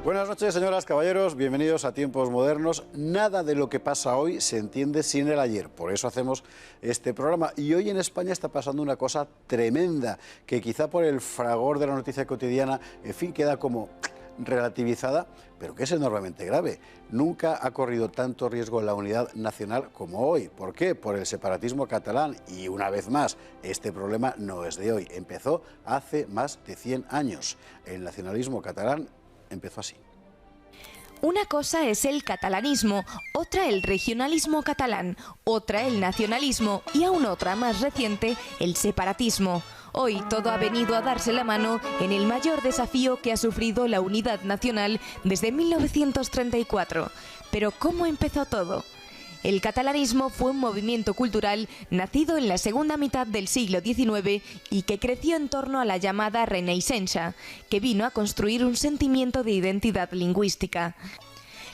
Buenas noches, señoras, caballeros, bienvenidos a Tiempos Modernos. Nada de lo que pasa hoy se entiende sin el ayer, por eso hacemos este programa. Y hoy en España está pasando una cosa tremenda, que quizá por el fragor de la noticia cotidiana, en fin, queda como relativizada, pero que es enormemente grave. Nunca ha corrido tanto riesgo la unidad nacional como hoy. ¿Por qué? Por el separatismo catalán. Y una vez más, este problema no es de hoy. Empezó hace más de 100 años. El nacionalismo catalán empezó así. Una cosa es el catalanismo, otra el regionalismo catalán, otra el nacionalismo y aún otra más reciente, el separatismo. Hoy todo ha venido a darse la mano en el mayor desafío que ha sufrido la unidad nacional desde 1934. Pero ¿cómo empezó todo? El catalanismo fue un movimiento cultural nacido en la segunda mitad del siglo XIX y que creció en torno a la llamada Renaixença, que vino a construir un sentimiento de identidad lingüística.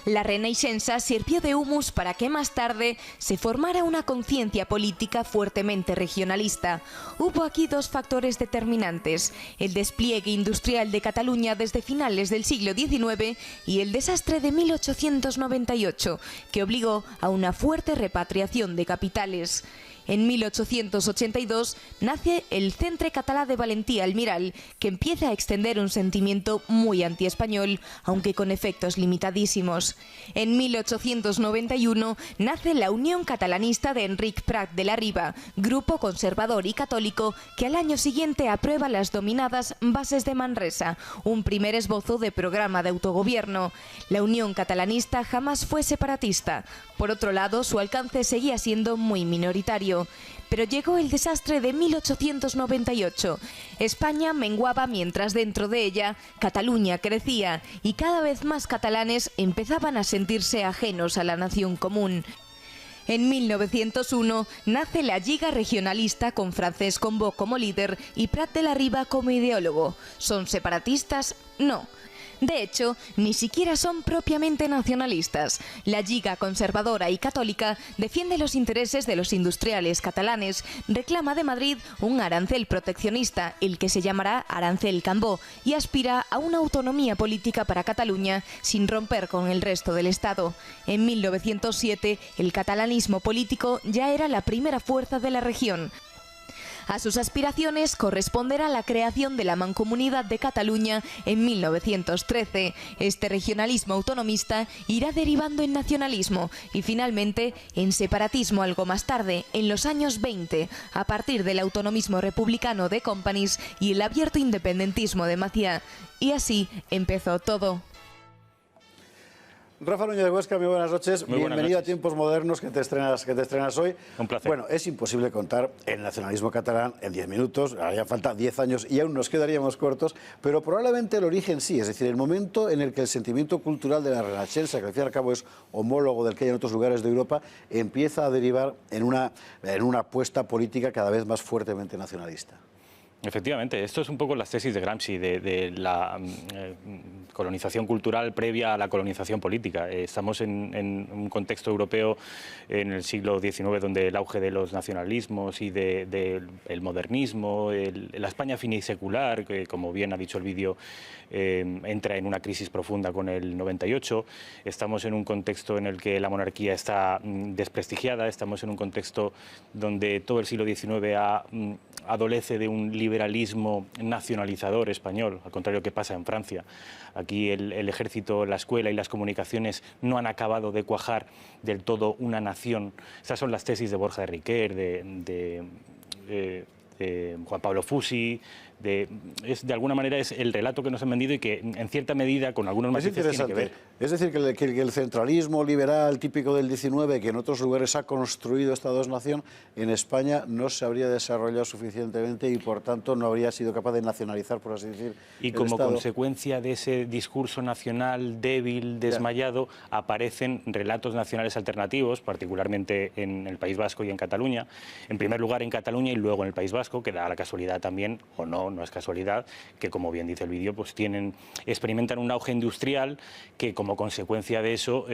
La Renaixença sirvió de humus para que más tarde se formara una conciencia política fuertemente regionalista. Hubo aquí dos factores determinantes: el despliegue industrial de Cataluña desde finales del siglo XIX y el desastre de 1898, que obligó a una fuerte repatriación de capitales. En 1882 nace el Centre Català de Valentía Almiral, que empieza a extender un sentimiento muy antiespañol, aunque con efectos limitadísimos. En 1891 nace la Unión Catalanista de Enric Prat de la Riba, grupo conservador y católico que al año siguiente aprueba las dominadas Bases de Manresa, un primer esbozo de programa de autogobierno. La Unión Catalanista jamás fue separatista. Por otro lado, su alcance seguía siendo muy minoritario. Pero llegó el desastre de 1898. España menguaba mientras dentro de ella Cataluña crecía y cada vez más catalanes empezaban a sentirse ajenos a la nación común. En 1901 nace la Lliga Regionalista con Francesc Cambó como líder y Prat de la Riba como ideólogo. ¿Son separatistas? No. De hecho, ni siquiera son propiamente nacionalistas. La Lliga conservadora y católica defiende los intereses de los industriales catalanes, reclama de Madrid un arancel proteccionista, el que se llamará Arancel Cambó, y aspira a una autonomía política para Cataluña sin romper con el resto del Estado. En 1907, el catalanismo político ya era la primera fuerza de la región. A sus aspiraciones corresponderá la creación de la Mancomunidad de Cataluña en 1913. Este regionalismo autonomista irá derivando en nacionalismo y finalmente en separatismo algo más tarde, en los años 20, a partir del autonomismo republicano de Companys y el abierto independentismo de Macià. Y así empezó todo. Rafa Núñez de Huesca, muy buenas noches. Muy buenas Bienvenido noches. a Tiempos Modernos, que te estrenas hoy. Un placer. Bueno, es imposible contar el nacionalismo catalán en 10 minutos, haría falta 10 años y aún nos quedaríamos cortos, pero probablemente el origen sí, es decir, el momento en el que el sentimiento cultural de la Renaixença, que al fin y al cabo es homólogo del que hay en otros lugares de Europa, empieza a derivar en una apuesta política cada vez más fuertemente nacionalista. Efectivamente, esto es un poco las tesis de Gramsci, de la colonización cultural previa a la colonización política. Estamos en un contexto europeo en el siglo XIX donde el auge de los nacionalismos y del modernismo, la España finisecular, que como bien ha dicho el vídeo, entra en una crisis profunda con el 98. Estamos en un contexto en el que la monarquía está desprestigiada, estamos en un contexto donde todo el siglo XIX adolece de un liberalismo nacionalizador español, al contrario que pasa en Francia. Aquí el ejército, la escuela y las comunicaciones no han acabado de cuajar del todo una nación. Estas son las tesis de Borja de Riquer, de Juan Pablo Fusi. De alguna manera es el relato que nos han vendido y que en cierta medida con algunos matices tiene que ver. Es decir, que el centralismo liberal típico del 19, que en otros lugares ha construido esta dos-nación, en España no se habría desarrollado suficientemente y por tanto no habría sido capaz de nacionalizar, por así decir, y como Estado. consecuencia de ese discurso nacional débil, desmayado, aparecen relatos nacionales alternativos, particularmente en el País Vasco y en Cataluña. En primer lugar en Cataluña y luego en el País Vasco, que da la casualidad también, o no, no es casualidad que, como bien dice el vídeo, pues experimentan un auge industrial que, como consecuencia de eso,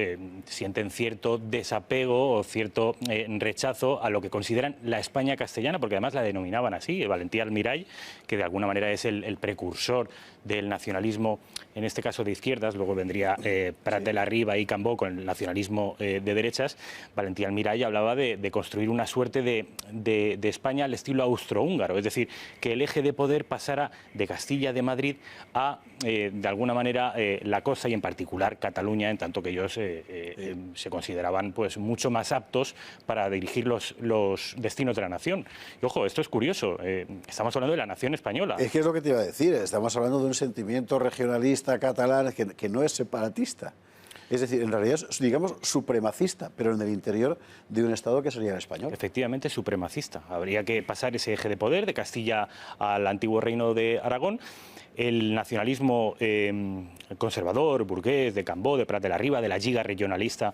sienten cierto desapego o cierto rechazo a lo que consideran la España castellana, porque además la denominaban así. Valentí Almirall, que de alguna manera es el precursor del nacionalismo, en este caso de izquierdas, luego vendría Prat de la Riba y Cambó con el nacionalismo de derechas. Valentí Almirall hablaba de construir una suerte de España al estilo austrohúngaro, es decir, que el eje de poder pasara de Castilla, de Madrid, a, de alguna manera, la costa y en particular Cataluña, en tanto que ellos se consideraban pues mucho más aptos para dirigir los destinos de la nación. Y ojo, esto es curioso, estamos hablando de la nación española. Es que es lo que te iba a decir, estamos hablando de un sentimiento regionalista catalán que no es separatista. Es decir, en realidad es, digamos, supremacista, pero en el interior de un Estado que sería el español. Efectivamente, supremacista. Habría que pasar ese eje de poder de Castilla al antiguo reino de Aragón. El nacionalismo conservador, burgués, de Cambó, de Prat de la Riba, de la Lliga regionalista,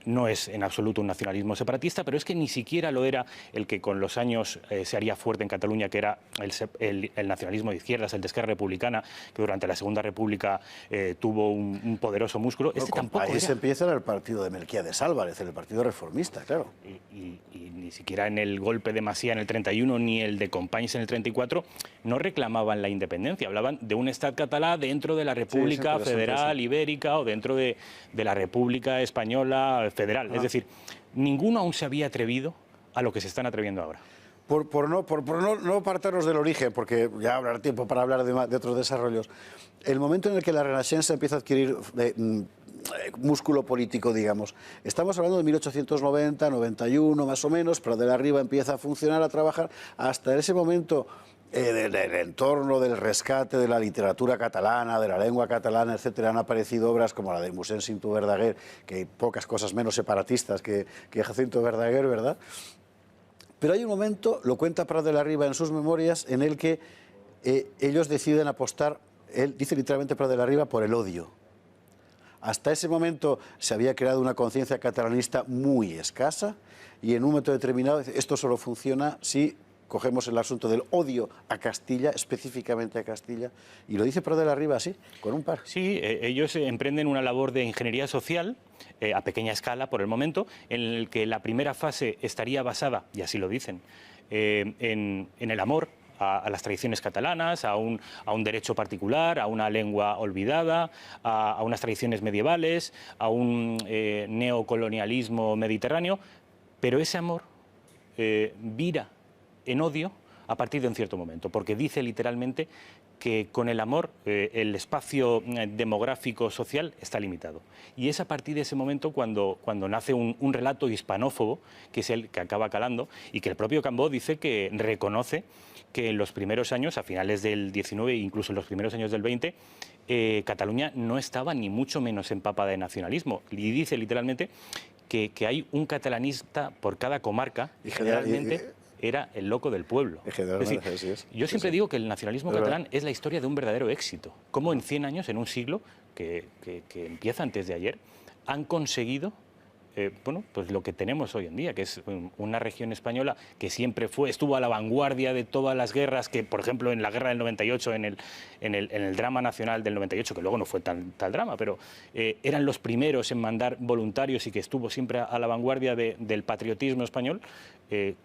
no es en absoluto un nacionalismo separatista, pero es que ni siquiera lo era el que con los años se haría fuerte en Cataluña, que era el nacionalismo de izquierdas, el de Esquerra Republicana, que durante la Segunda República tuvo un poderoso músculo. Tampoco ahí se empieza en el partido de Melquiades Álvarez, en el partido reformista, claro. Y ni siquiera en el golpe de Masía en el 31 ni el de Companys en el 34 no reclamaban la independencia, hablaban de un Estat català dentro de la República Federal Ibérica o dentro de la República Española Federal. Es decir, ninguno aún se había atrevido a lo que se están atreviendo ahora. Por no apartarnos del origen, porque ya habrá tiempo para hablar de otros desarrollos, el momento en el que la Renaixença empieza a adquirir músculo político, digamos, estamos hablando de 1890, 91 más o menos, Prat de la Riba empieza a funcionar, a trabajar, hasta ese momento del entorno del rescate de la literatura catalana, de la lengua catalana, etcétera, han aparecido obras como la de Mossèn Cinto Verdaguer, que hay pocas cosas menos separatistas que Jacinto Verdaguer, ¿verdad? Pero hay un momento, lo cuenta Prat de la Riba en sus memorias, en el que ellos deciden apostar, él dice literalmente Prat de la Riba, por el odio. Hasta ese momento se había creado una conciencia catalanista muy escasa y en un momento determinado esto solo funciona si cogemos el asunto del odio a Castilla, específicamente a Castilla, y lo dice Prat de la Riba así, con un par. Sí, ellos emprenden una labor de ingeniería social a pequeña escala por el momento, en el que la primera fase estaría basada, y así lo dicen, en el amor a las tradiciones catalanas, a un derecho particular, a una lengua olvidada, a unas tradiciones medievales, a un neocolonialismo mediterráneo, pero ese amor vira en odio a partir de un cierto momento, porque dice literalmente que con el amor el espacio demográfico social está limitado. Y es a partir de ese momento cuando nace un relato hispanófobo, que es el que acaba calando, y que el propio Cambó dice que reconoce que en los primeros años, a finales del 19 e incluso en los primeros años del 20, Cataluña no estaba ni mucho menos empapada de nacionalismo. Y dice literalmente que hay un catalanista por cada comarca y generalmente era el loco del pueblo. Es decir, yo siempre digo que el nacionalismo catalán es la historia de un verdadero éxito. Como en 100 años, en un siglo, que empieza antes de ayer, han conseguido bueno, pues lo que tenemos hoy en día, que es una región española que siempre estuvo a la vanguardia de todas las guerras, que por ejemplo en la guerra del 98, en el drama nacional del 98, que luego no fue tal drama, pero eran los primeros en mandar voluntarios y que estuvo siempre a la vanguardia del patriotismo español.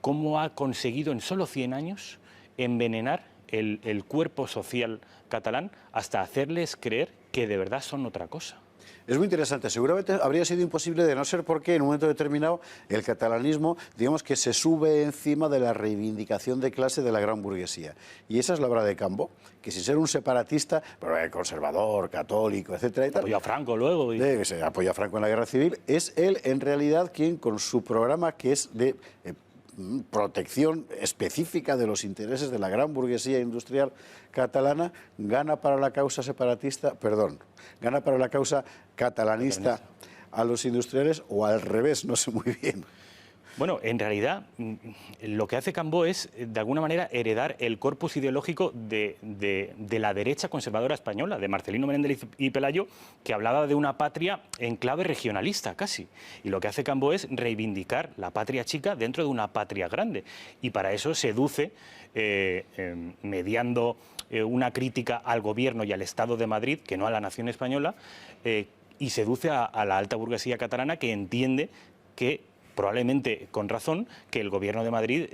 ¿Cómo ha conseguido en solo 100 años envenenar el cuerpo social catalán hasta hacerles creer que de verdad son otra cosa? Es muy interesante. Seguramente habría sido imposible de no ser porque en un momento determinado el catalanismo, digamos que se sube encima de la reivindicación de clase de la gran burguesía. Y esa es la obra de Cambó, que sin ser un separatista, pero conservador, católico, etcétera y tal. Apoyó a Franco luego. Se apoyó a Franco en la Guerra Civil. Es él, en realidad, quien con su programa que es de protección específica de los intereses de la gran burguesía industrial catalana, gana para la causa separatista, gana para la causa catalanista a los industriales, o al revés, no sé muy bien. Bueno, en realidad lo que hace Cambó es, de alguna manera, heredar el corpus ideológico de la derecha conservadora española, de Marcelino Menéndez y Pelayo, que hablaba de una patria en clave regionalista, casi. Y lo que hace Cambó es reivindicar la patria chica dentro de una patria grande. Y para eso seduce, mediando una crítica al gobierno y al Estado de Madrid, que no a la nación española, y seduce a la alta burguesía catalana, que entiende que, probablemente con razón, que el gobierno de Madrid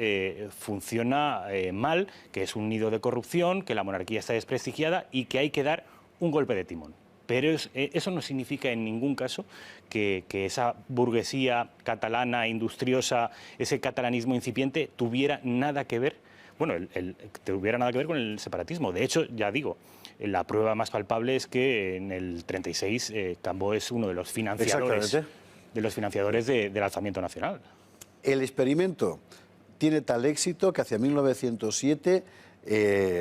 funciona mal, que es un nido de corrupción, que la monarquía está desprestigiada y que hay que dar un golpe de timón. Pero eso no significa en ningún caso que esa burguesía catalana, industriosa, ese catalanismo incipiente tuviera nada que ver, bueno, tuviera nada que ver con el separatismo. De hecho, ya digo, la prueba más palpable es que en el 36 Cambó es uno de los financiadores del alzamiento nacional. El experimento tiene tal éxito que hacia 1907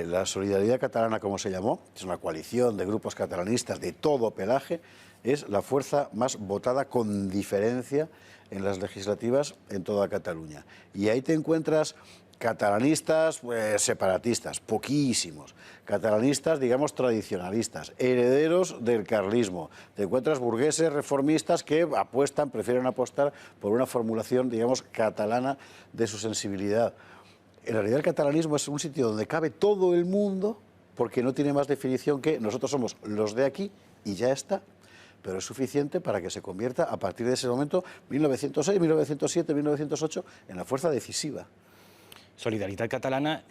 la Solidaridad Catalana, como se llamó, es una coalición de grupos catalanistas de todo pelaje, es la fuerza más votada con diferencia en las legislativas en toda Cataluña. Y ahí te encuentras catalanistas, separatistas, poquísimos. Catalanistas, digamos, tradicionalistas, herederos del carlismo. Te encuentras burgueses reformistas que prefieren apostar por una formulación, digamos, catalana de su sensibilidad. En realidad el catalanismo es un sitio donde cabe todo el mundo, porque no tiene más definición que nosotros somos los de aquí y ya está. Pero es suficiente para que se convierta, a partir de ese momento, 1906, 1907, 1908, en la fuerza decisiva. Solidaridad Catalana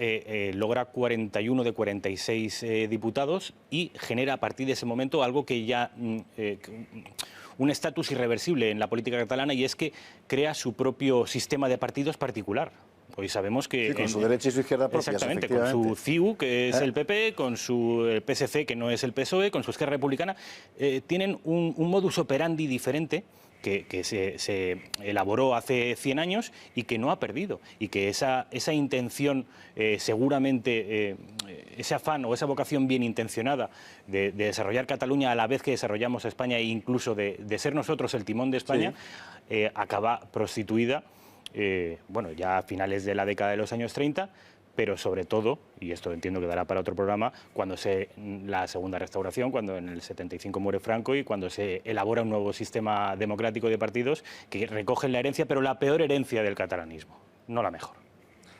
logra 41 de 46 diputados y genera a partir de ese momento algo que ya... un estatus irreversible en la política catalana, y es que crea su propio sistema de partidos particular. Hoy sabemos que... Sí, con su derecha y su izquierda propias, exactamente, con su CIU, que es el PP, con su PSC, que no es el PSOE, con su Esquerra Republicana, tienen un modus operandi diferente que se elaboró hace 100 años y que no ha perdido. Y que esa intención, seguramente, ese afán o esa vocación bien intencionada de desarrollar Cataluña a la vez que desarrollamos España, e incluso de ser nosotros el timón de España, sí, acaba prostituida, bueno, ya a finales de la década de los años 30, pero sobre todo, y esto entiendo que dará para otro programa, cuando la Segunda Restauración, cuando en el 75 muere Franco y cuando se elabora un nuevo sistema democrático de partidos que recogen la herencia, pero la peor herencia del catalanismo, no la mejor.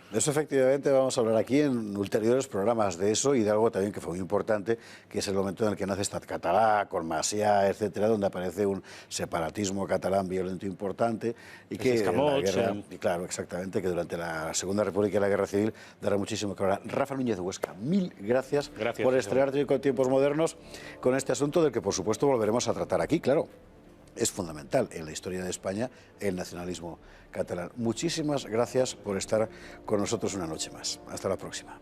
De eso efectivamente vamos a hablar aquí en ulteriores programas de eso, y de algo también que fue muy importante, que es el momento en el que nace Estat Català, con Macià, etcétera, donde aparece un separatismo catalán violento importante y que Escamots, la guerra, y claro, exactamente, que durante la Segunda República y la Guerra Civil dará muchísimo que hablar. Rafa Núñez de Huesca, mil gracias por estrenarte con Tiempos Modernos con este asunto del que por supuesto volveremos a tratar aquí, claro. Es fundamental en la historia de España el nacionalismo catalán. Muchísimas gracias por estar con nosotros una noche más. Hasta la próxima.